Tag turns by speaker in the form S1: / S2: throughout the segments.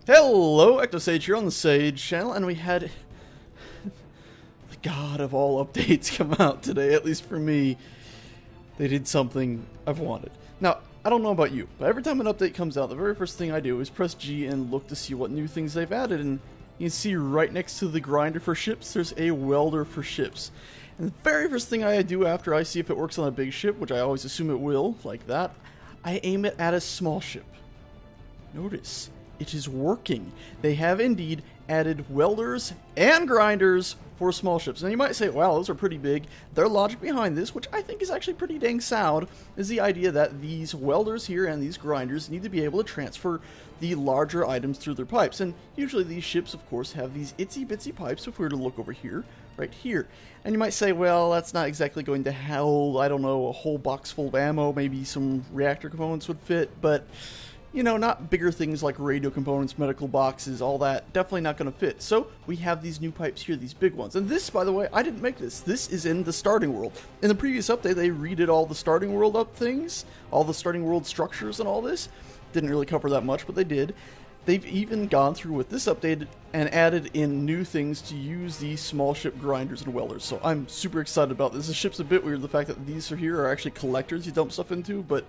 S1: Hello, EctoSage here on the Sage channel, and we had the god of all updates come out today, at least for me. They did something I've wanted. Now, I don't know about you, but every time an update comes out, the very first thing I do is press G and look to see what new things they've added, and you can see right next to the grinder for ships, there's a welder for ships. And the very first thing I do after I see if it works on a big ship, which I always assume it will, like that, I aim it at a small ship. Notice, it is working. They have indeed added welders and grinders for small ships. Now you might say, wow, those are pretty big. Their logic behind this, which I think is actually pretty dang sound, is the idea that these welders here and these grinders need to be able to transfer the larger items through their pipes. And usually these ships, of course, have these itsy bitsy pipes. If we were to look over here, right here. And you might say, well, that's not exactly going to hold, I don't know, a whole box full of ammo. Maybe some reactor components would fit, but you know, not bigger things like radio components, medical boxes, all that. Definitely not going to fit. So we have these new pipes here, these big ones. And this, by the way, I didn't make this. This is in the starting world. In the previous update, they redid all the starting world up things, all the starting world structures and all this. Didn't really cover that much, but they did. They've even gone through with this update and added in new things to use these small ship grinders and welders. So I'm super excited about this. The ship's a bit weird, the fact that these are here are actually collectors you dump stuff into, but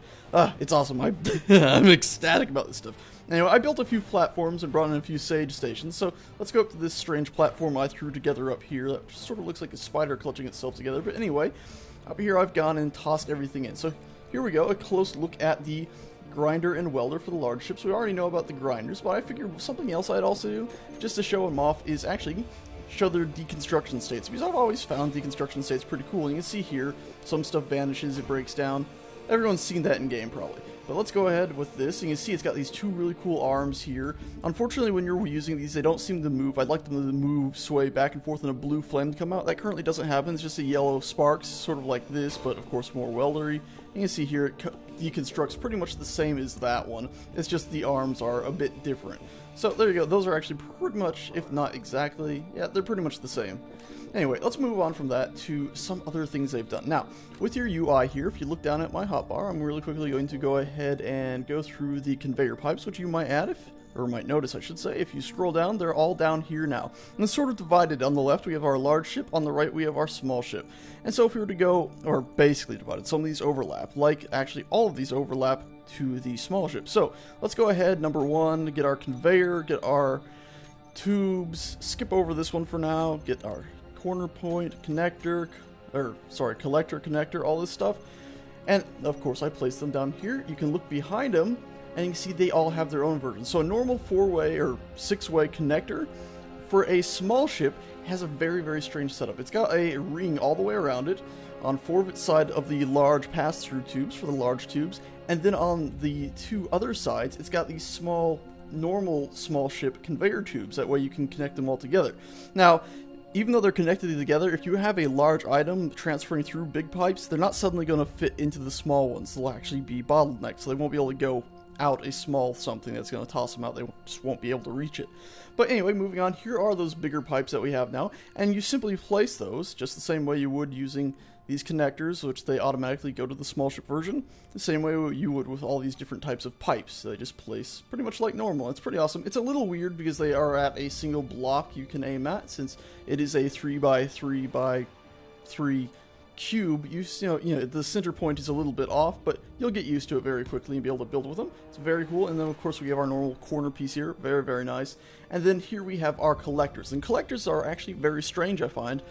S1: it's awesome. I'm ecstatic about this stuff. Anyway, I built a few platforms and brought in a few Sage stations, so let's go up to this strange platform I threw together up here that sort of looks like a spider clutching itself together. But anyway, up here I've gone and tossed everything in. So here we go, a close look at the grinder and welder for the large ships. We already know about the grinders, but I figured something else I'd also do, just to show them off, is actually show their deconstruction states, because I've always found deconstruction states pretty cool. And you can see here, some stuff vanishes, it breaks down. Everyone's seen that in game probably. But let's go ahead with this. You can see it's got these two really cool arms here. Unfortunately, when you're using these, they don't seem to move. I'd like them to move, sway back and forth, and a blue flame to come out. That currently doesn't happen. It's just a yellow sparks, sort of like this, but of course more weldery. You can see here it deconstructs pretty much the same as that one. It's just the arms are a bit different. So there you go. Those are actually pretty much, if not exactly, yeah, they're pretty much the same. Anyway, let's move on from that to some other things they've done. Now, with your UI here, if you look down at my hotbar, I'm really quickly going to go ahead and go through the conveyor pipes, which you might add, or might notice, I should say. If you scroll down, they're all down here now. And it's sort of divided. On the left, we have our large ship. On the right, we have our small ship. And so if we were to go, or basically divided, some of these overlap, like actually all of these overlap to the small ship. So let's go ahead, number one, get our conveyor, get our tubes, skip over this one for now, get our corner point, connector, collector, connector, all this stuff. And of course I placed them down here. You can look behind them and you can see they all have their own version. So a normal 4-way or 6-way connector for a small ship has a very, very strange setup. It's got a ring all the way around it on 4 sides of the large pass-through tubes for the large tubes, and then on the 2 other sides it's got these small, normal small ship conveyor tubes. That way you can connect them all together. Now, even though they're connected together, if you have a large item transferring through big pipes, they're not suddenly going to fit into the small ones. They'll actually be bottlenecked, so they won't be able to go out a small something that's going to toss them out. They just won't be able to reach it. But anyway, moving on, here are those bigger pipes that we have now, and you simply place those just the same way you would using these connectors, which they automatically go to the small ship version, the same way you would with all these different types of pipes. They just place pretty much like normal. It's pretty awesome. It's a little weird because they are at a single block you can aim at, since it is a 3x3x3 cube. You know, the center point is a little bit off, but you'll get used to it very quickly and be able to build with them. It's very cool. And then of course we have our normal corner piece here, very, very nice. And then here we have our collectors, and collectors are actually very strange, I find,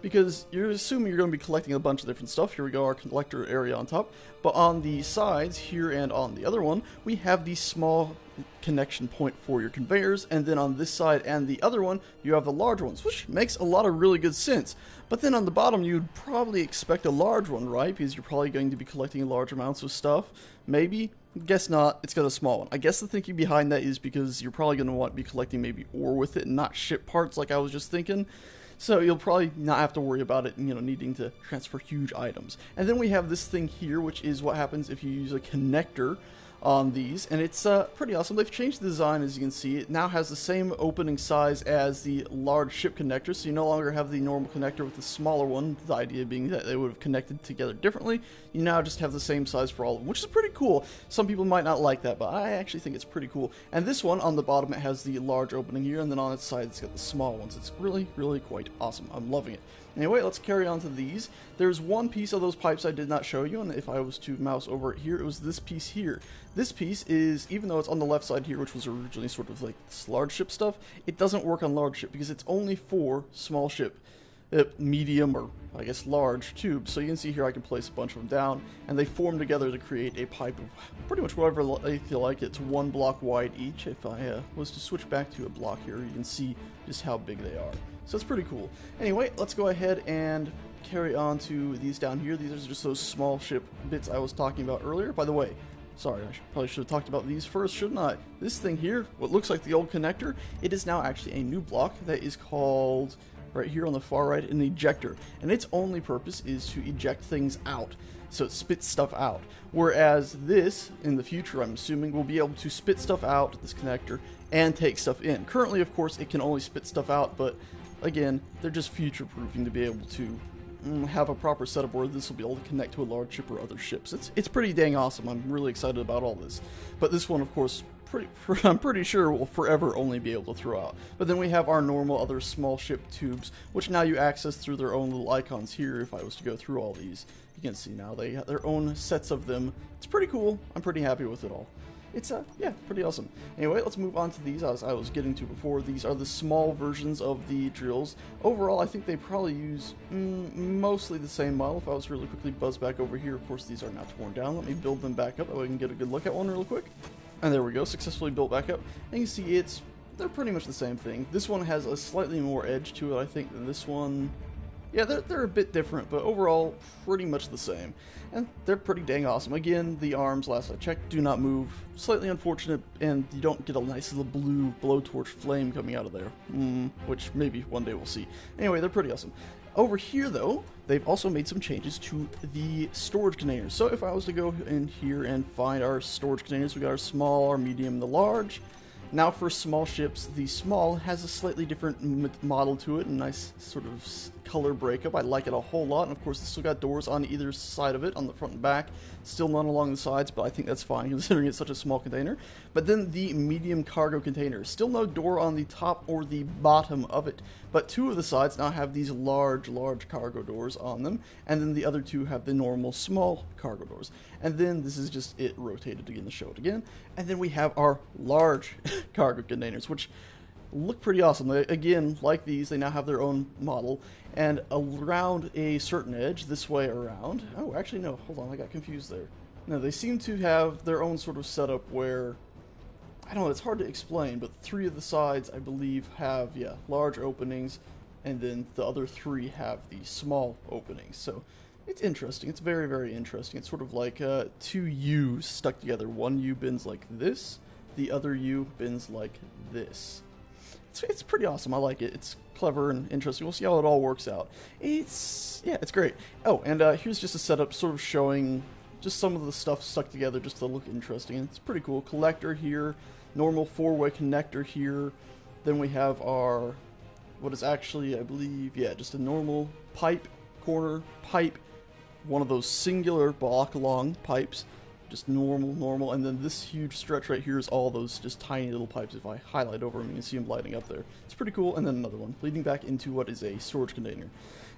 S1: because you're assuming you're going to be collecting a bunch of different stuff. Here we go, our collector area on top. But on the sides, here and on the other one, we have the small connection point for your conveyors. And then on this side and the other one, you have the large ones, which makes a lot of really good sense. But then on the bottom, you'd probably expect a large one, right? Because you're probably going to be collecting large amounts of stuff. Maybe. Guess not. It's got a small one. I guess the thinking behind that is because you're probably going to want to be collecting maybe ore with it and not ship parts like I was just thinking. So you'll probably not have to worry about it, needing to transfer huge items. And then we have this thing here, which is what happens if you use a connector on these, and it's pretty awesome. They've changed the design, as you can see. It now has the same opening size as the large ship connector, so you no longer have the normal connector with the smaller one, the idea being that they would have connected together differently. You now just have the same size for all of them, which is pretty cool. Some people might not like that, but I actually think it's pretty cool. And this one, on the bottom, it has the large opening here, and then on its side it's got the small ones. It's really, really quite awesome. I'm loving it. Anyway, let's carry on to these. There's one piece of those pipes I did not show you, and if I was to mouse over it here, it was this piece here. This piece is, even though it's on the left side here, which was originally sort of like this large ship stuff, it doesn't work on large ship because it's only for small ship, medium, or I guess large tubes. So you can see here I can place a bunch of them down, and they form together to create a pipe of pretty much whatever I feel like. It's 1 block wide each. If I was to switch back to a block here, you can see just how big they are. So it's pretty cool. Anyway, let's go ahead and carry on to these down here. These are just those small ship bits I was talking about earlier. By the way, sorry, I probably should have talked about these first, shouldn't I? This thing here, what looks like the old connector, it is now actually a new block that is called, right here on the far right, an ejector. And its only purpose is to eject things out. So it spits stuff out. Whereas this, in the future, I'm assuming, will be able to spit stuff out, this connector, and take stuff in. Currently, of course, it can only spit stuff out, but again, they're just future-proofing to be able to have a proper setup where this will be able to connect to a large ship or other ships. It's pretty dang awesome. I'm really excited about all this. But this one, of course, I'm pretty sure will forever only be able to throw out. But then we have our normal other small ship tubes, which now you access through their own little icons here. If I was to go through all these, you can see now they got their own sets of them. It's pretty cool. I'm pretty happy with it all. It's, yeah, pretty awesome. Anyway, let's move on to these, as I was getting to before. These are the small versions of the drills. Overall, I think they probably use mostly the same model. If I was to really quickly buzz back over here, of course, these are now torn down. Let me build them back up, that way we can get a good look at one real quick. And there we go, successfully built back up. And you can see they're pretty much the same thing. This one has a slightly more edge to it, I think, than this one. Yeah, they're a bit different, but overall, pretty much the same. And they're pretty dang awesome. Again, the arms, last I checked, do not move. Slightly unfortunate, and you don't get a nice little blue blowtorch flame coming out of there. Which maybe one day we'll see. Anyway, they're pretty awesome. Over here, though, they've also made some changes to the storage containers. So if I was to go in here and find our storage containers, we got our small, our medium, and the large. Now for small ships, the small has a slightly different model to it, a nice sort of color breakup. I like it a whole lot, and of course it's still got doors on either side of it, on the front and back. Still none along the sides, but I think that's fine considering it's such a small container. But then the medium cargo container, still no door on the top or the bottom of it, but 2 of the sides now have these large cargo doors on them, and then the other 2 have the normal small cargo doors. And then this is just it rotated again to show it again. And then we have our large cargo containers, which look pretty awesome. They, again, like these, they now have their own model, and around a certain edge, this way around. Oh, actually, no, hold on, I got confused there. No, they seem to have their own sort of setup where, I don't know, it's hard to explain, but 3 of the sides, I believe, have, yeah, large openings, and then the other 3 have the small openings. So it's interesting. It's very, very interesting. It's sort of like 2 U's stuck together. One U bends like this, the other U bends like this. It's pretty awesome. I like it. It's clever and interesting. We'll see how it all works out. It's great. Oh, and here's just a setup sort of showing just some of the stuff stuck together just to look interesting. And it's pretty cool. Collector here, normal 4-way connector here. Then we have our, what is actually, I believe, yeah, just a normal pipe, corner pipe, one of those singular block long pipes. Just normal, and then this huge stretch right here is all those just tiny little pipes. If I highlight over them, you can see them lighting up there. It's pretty cool, and then another one, leading back into what is a storage container.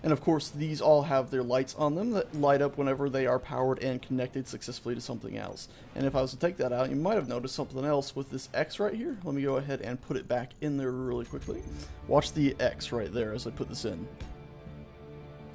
S1: And of course, these all have their lights on them that light up whenever they are powered and connected successfully to something else. And if I was to take that out, you might have noticed something else with this X right here. Let me go ahead and put it back in there really quickly. Watch the X right there as I put this in.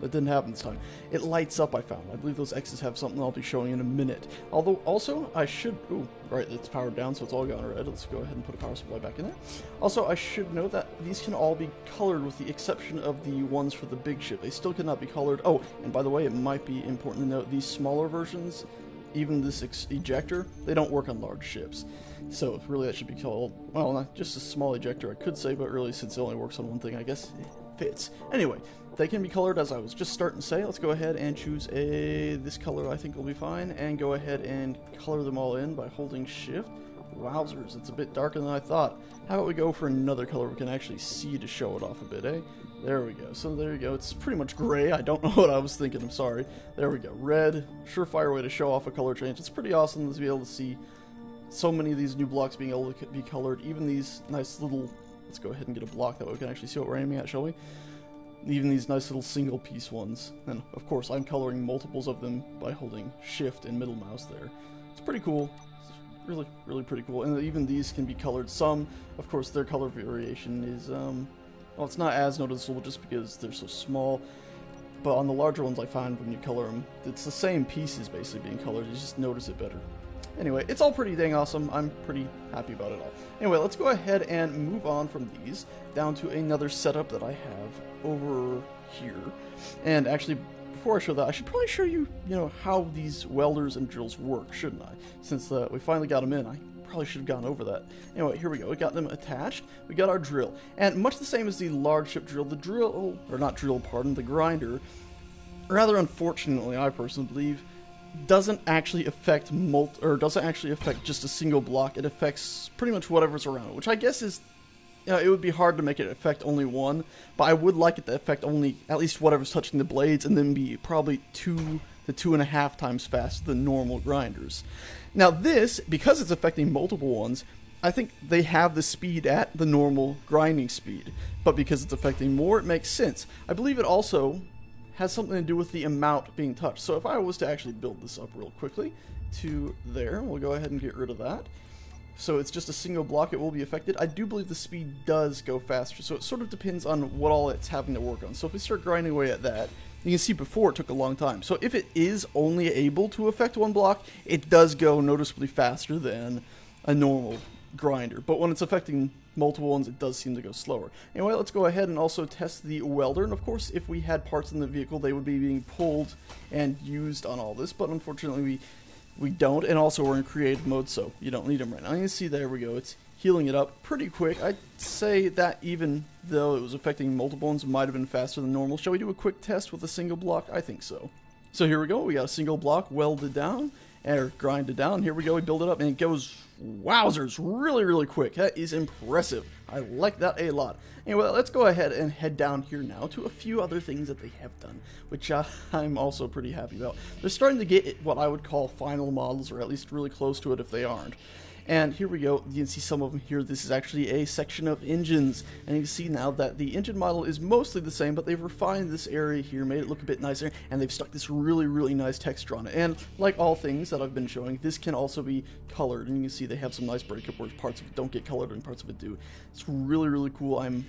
S1: That didn't happen this time. It lights up, I found. I believe those X's have something I'll be showing in a minute. Although, also, I should... Ooh, right, it's powered down, so it's all gone red. Let's go ahead and put a power supply back in there. Also, I should note that these can all be colored with the exception of the ones for the big ship. They still cannot be colored. Oh, and by the way, it might be important to note, these smaller versions, even this ejector, they don't work on large ships. So, really, that should be called... Well, not just a small ejector, I could say, but really, since it only works on one thing, I guess... fits. Anyway, they can be colored as I was just starting to say. Let's go ahead and choose this color I think will be fine, and go ahead and color them all in by holding shift. Wowzers, it's a bit darker than I thought. How about we go for another color we can actually see to show it off a bit, eh? There we go. So there you go. It's pretty much gray. I don't know what I was thinking. I'm sorry. There we go. Red. Surefire way to show off a color change. It's pretty awesome to be able to see so many of these new blocks being able to be colored. Even these nice little... Let's go ahead and get a block that way we can actually see what we're aiming at, shall we? Even these nice little single piece ones. And of course I'm coloring multiples of them by holding shift and middle mouse there. It's pretty cool. It's really, really pretty cool. And even these can be colored. Some, of course, their color variation is... well, it's not as noticeable just because they're so small, but on the larger ones I find when you color them, it's the same pieces basically being colored, you just notice it better. Anyway, it's all pretty dang awesome. I'm pretty happy about it all. Anyway, let's go ahead and move on from these down to another setup that I have over here. And actually, before I show that, I should probably show you, how these welders and drills work, shouldn't I? Since we finally got them in, I probably should have gone over that. Anyway, here we go. We got them attached. We got our drill. And much the same as the large ship drill, the drill, or not drill, pardon, the grinder, rather unfortunately, I personally believe, doesn't actually affect just a single block. It affects pretty much whatever's around it, which I guess is, it would be hard to make it affect only one, but I would like it to affect only at least whatever's touching the blades, and then be probably 2 to 2.5 times faster than normal grinders. Now this, because it's affecting multiple ones, I think they have the speed at the normal grinding speed, but because it's affecting more, it makes sense. I believe it also has something to do with the amount being touched. So if I was to actually build this up real quickly to there, we'll go ahead and get rid of that. So it's just a single block, it will be affected. I do believe the speed does go faster, so it sort of depends on what all it's having to work on. So if we start grinding away at that, you can see before it took a long time. So if it is only able to affect one block, it does go noticeably faster than a normal grinder. But when it's affecting multiple ones, it does seem to go slower. Anyway, let's go ahead and also test the welder. And of course, if we had parts in the vehicle, they would be being pulled and used on all this. But unfortunately, we don't. And also, we're in creative mode, so you don't need them right now. You can see, there we go. It's healing it up pretty quick. I'd say that even though it was affecting multiple ones, it might have been faster than normal. Shall we do a quick test with a single block? I think so. So here we go. We got a single block welded down, or grinded down. Here we go. We build it up, and it goes, wowzers, really, really quick. That is impressive. I like that a lot. Anyway, let's go ahead and head down here now to a few other things that they have done, which I'm also pretty happy about. They're starting to get what I would call final models, or at least really close to it if they aren't. And here we go, you can see some of them here. This is actually a section of engines, and you can see now that the engine model is mostly the same, but they've refined this area here, made it look a bit nicer, and they've stuck this really, really nice texture on it. And like all things that I've been showing, this can also be colored, and you can see they have some nice breakup where parts of it don't get colored and parts of it do. It's really, really cool. I'm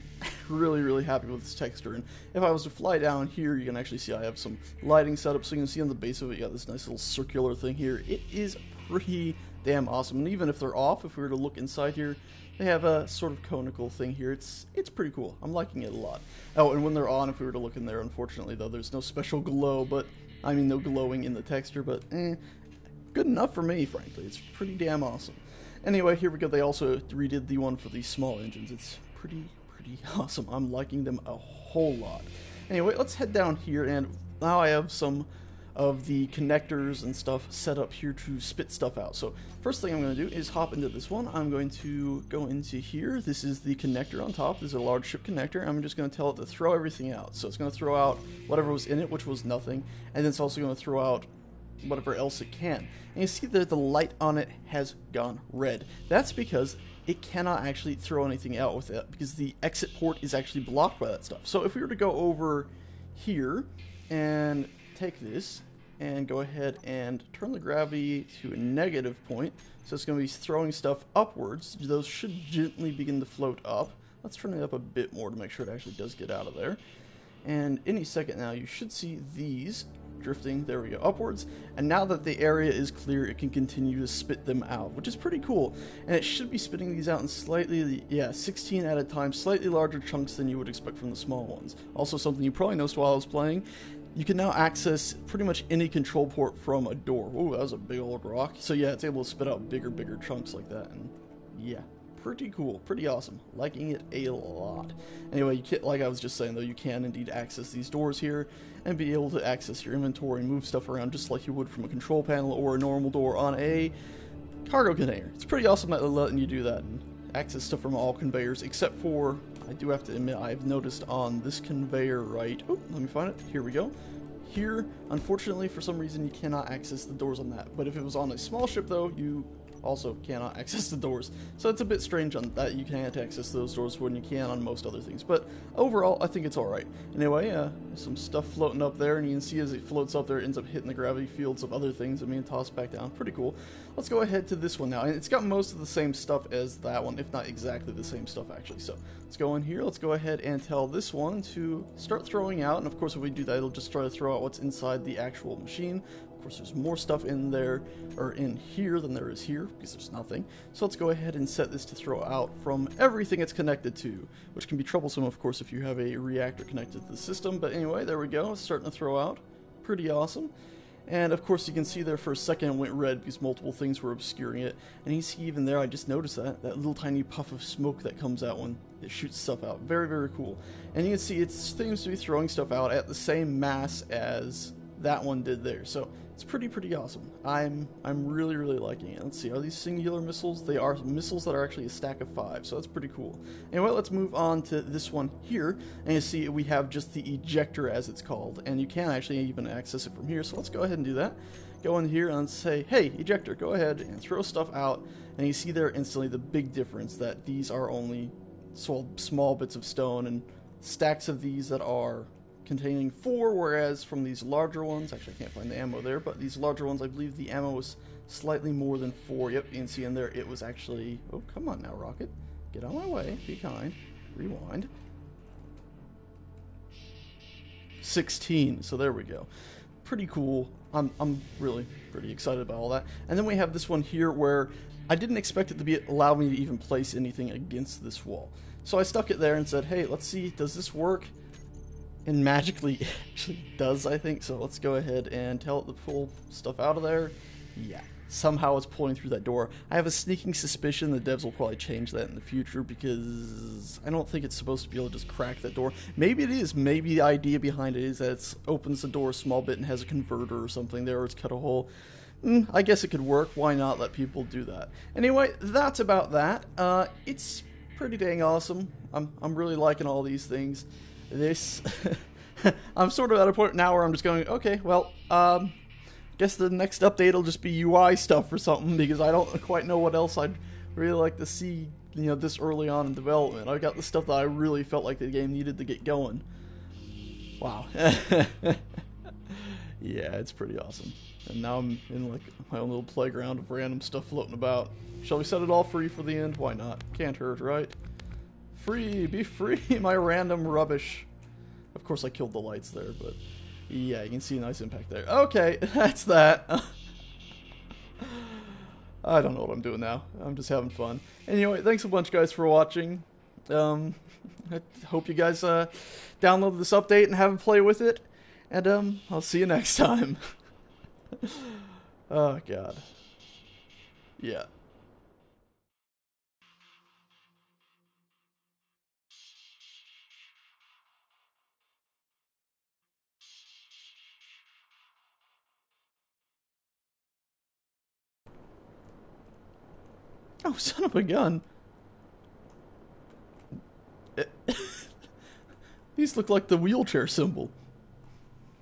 S1: really, really happy with this texture, and if I was to fly down here, you can actually see I have some lighting set up, so you can see on the base of it, you got this nice little circular thing here. It is pretty damn awesome. And even if they're off, if we were to look inside here, they have a sort of conical thing here. It's pretty cool. I'm liking it a lot. Oh, and when they're on, if we were to look in there, unfortunately though, there's no special glow, but I mean no glowing in the texture, but good enough for me, frankly. It's pretty damn awesome. Anyway, here we go. They also redid the one for the small engines. It's pretty awesome. I'm liking them a whole lot. Anyway, let's head down here, and now I have some of the connectors and stuff set up here to spit stuff out. So first thing I'm going to do is hop into this one. I'm going to go into here. This is the connector on top. This is a large ship connector. I'm just going to tell it to throw everything out. So it's going to throw out whatever was in it, which was nothing, and then it's also going to throw out whatever else it can. And you see that the light on it has gone red. That's because it cannot actually throw anything out with it, because the exit port is actually blocked by that stuff. So if we were to go over here and take this and go ahead and turn the gravity to a negative point, so it's going to be throwing stuff upwards, those should gently begin to float up. Let's turn it up a bit more to make sure it actually does get out of there. And any second now, you should see these drifting, there we go, upwards. And now that the area is clear, it can continue to spit them out, which is pretty cool. And it should be spitting these out in slightly, 16 at a time, slightly larger chunks than you would expect from the small ones. Also something you probably noticed while I was playing, you can now access pretty much any control port from a door. Ooh, that was a big old rock. So yeah, it's able to spit out bigger chunks like that, and yeah, pretty cool, pretty awesome. Liking it a lot. Anyway, you can, like I was just saying though, you can indeed access these doors here and be able to access your inventory and move stuff around just like you would from a control panel or a normal door on a cargo container. It's pretty awesome that they're letting you do that and access stuff from all conveyors, except for, I do have to admit, I've noticed on this conveyor right, oh, let me find it, here we go. Here, unfortunately, for some reason, you cannot access the doors on that. But if it was on a small ship, though, you also cannot access the doors. So it's a bit strange on that you can't access those doors when you can on most other things. But overall, I think it's alright. Anyway, some stuff floating up there, and you can see as it floats up there, it ends up hitting the gravity fields of other things and being tossed back down. Pretty cool. Let's go ahead to this one now. And it's got most of the same stuff as that one, if not exactly the same stuff, actually. So let's go in here. Let's go ahead and tell this one to start throwing out. And of course, if we do that, it'll just try to throw out what's inside the actual machine. Of course, there's more stuff in there, or in here, than there is here, because there's nothing. So let's go ahead and set this to throw out from everything it's connected to, which can be troublesome, of course, if you have a reactor connected to the system. But anyway, there we go. It's starting to throw out. Pretty awesome. And of course, you can see there for a second it went red because multiple things were obscuring it. And you see even there, I just noticed that little tiny puff of smoke that comes out when it shoots stuff out. Very, very cool. And you can see it seems to be throwing stuff out at the same mass as that one did there. So it's pretty awesome. I'm really liking it. Let's see, are these singular missiles? They are missiles that are actually a stack of 5, so that's pretty cool. Anyway, let's move on to this one here, and you see we have just the ejector as it's called, and you can actually even access it from here. So let's go ahead and do that. Go in here and say, hey ejector, go ahead and throw stuff out, and you see there instantly the big difference that these are only small bits of stone and stacks of these that are containing 4, whereas from these larger ones, actually I can't find the ammo there, but these larger ones, I believe the ammo was slightly more than 4. Yep, you can see in there it was actually, oh come on now Rocket, get on my way, be kind, rewind, 16, so there we go. Pretty cool. I'm really pretty excited about all that. And then we have this one here where I didn't expect it to allow me to even place anything against this wall. So I stuck it there and said, hey, let's see, does this work? And magically it actually does, I think. So let's go ahead and tell it to pull stuff out of there. Yeah, somehow it's pulling through that door. I have a sneaking suspicion the devs will probably change that in the future because I don't think it's supposed to be able to just crack that door. Maybe it is. Maybe the idea behind it is that it opens the door a small bit and has a converter or something there, or it's cut a hole. I guess it could work. Why not let people do that? Anyway, that's about that. It's pretty dang awesome. I'm really liking all these things. This I'm sort of at a point now where I'm just going, okay, well, guess the next update will just be UI stuff or something, because I don't quite know what else I'd really like to see, you know, this early on in development. I got the stuff that I really felt like the game needed to get going. Wow. Yeah, it's pretty awesome. And now I'm in like my own little playground of random stuff floating about. Shall we set it all free for the end? Why not? Can't hurt, right? Free! Be free! My random rubbish. Of course I killed the lights there, but yeah, you can see a nice impact there. Okay, that's that. I don't know what I'm doing now. I'm just having fun. Anyway, thanks a bunch, guys, for watching. I hope you guys download this update and have a play with it. And I'll see you next time. Oh, God. Yeah. Oh, son of a gun. These look like the wheelchair symbol.